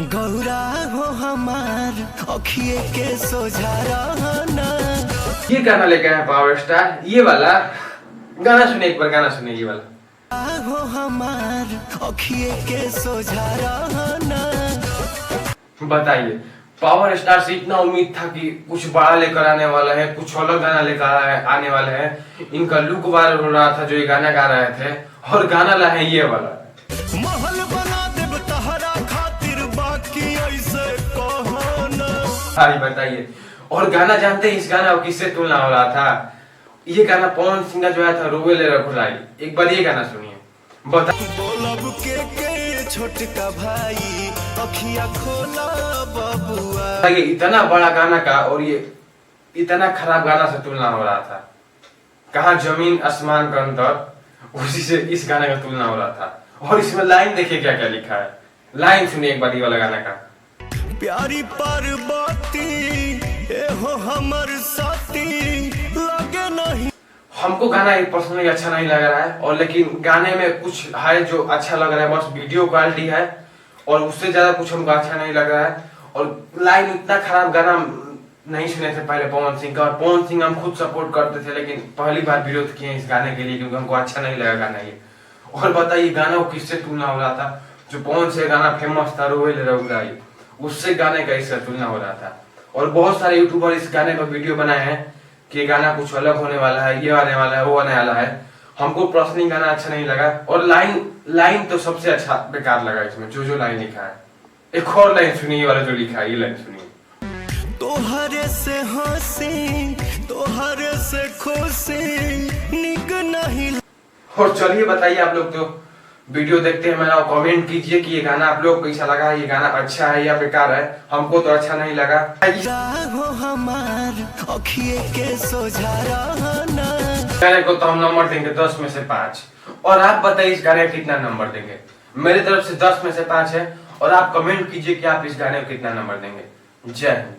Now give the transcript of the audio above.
गौरा हो हमार अखिए के सोझा रहना। ये गाना लेके आए पावर स्टार, ये वाला गाना सुने, एक बार गाना सुने ये वाला। हो हमार अखिए के सोझा रहना। बताइए, पावर स्टार से इतना उम्मीद था कि कुछ बड़ा लेकर आने वाला है, कुछ अलग गाना लेकर आने वाले हैं। इनका लुक वायरल हो रहा था जो ये गाना गा रहे थे, और गाना लाए ये वाला। महल बना देब तहरा खातिर बाकी ऐसे कहो ना। हाँ बताइए, और गाना जानते हैं इस गाना को किससे तुलना हो रहा था? ये गाना पवन सिंह का जो आया था रोवे ले रघुराई। एक बार ये गाना सुनिए, बता। बोलब के छोटका भाई अखिया खोला बबुआ। ये इतना बड़ा गाना का और ये इतना खराब गाना से तुलना हो रहा था। कहाँ जमीन आसमान का अंतर, उसी से इस गाने का तुलना हो रहा था। और इसमें लाइन देखिए क्या क्या लिखा है, लाइन सुनिए एक बार ये वाला गाना का। प्यारी पार्वती ए हो हमर साथी लगे नहीं। हमको गाना पर्सनली अच्छा नहीं लग रहा है, और लेकिन गाने में कुछ है जो अच्छा लग रहा है, बस वीडियो क्वालिटी है, और उससे ज्यादा कुछ हमको अच्छा नहीं लग रहा है। और लाइन इतना खराब गाना नहीं सुने थे पहले पवन सिंह का, और पवन सिंह हम खुद सपोर्ट करते थे, लेकिन पहली बार विरोध किए इस गाने के लिए क्योंकि हमको अच्छा नहीं लगा गाना ये। और बताइए गाना को किससे तुलना हो रहा था? जो पवन से गाना फेमस था रोवे ले रघुराई, उससे गाने का इससे तुलना हो रहा था। और बहुत सारे यूट्यूबर इस गाने पर वीडियो बनाए हैं कि गाना कुछ अलग होने वाला है, ये आने वाला है, वो आने वाला है। हमको पर्सनली गाना अच्छा नहीं लगा, और लाइन तो सबसे अच्छा बेकार लगा इसमें, जो लाइन लिखा है। एक और लाइन सुनिए वाला जो लिखा है, ये लाइन सुनिए। तोहरे से हंसी तोहरे से खुशी निक नहीं। और चलिए बताइए, आप लोग तो वीडियो देखते हैं मेरा, कमेंट कीजिए कि ये गाना आप लोग को कैसा लगा, ये गाना अच्छा है या बेकार है। हमको तो अच्छा नहीं लगा। हो हमार अखिए के सोझा रहना। गाने को तो हम नंबर देंगे 10 में से 5, और आप बताइए इस गाने को कितना नंबर देंगे? मेरी तरफ से 10 में से 5 है, और आप कमेंट कीजिए कि आप इस गाने को कितना नंबर देंगे। जय हिंद।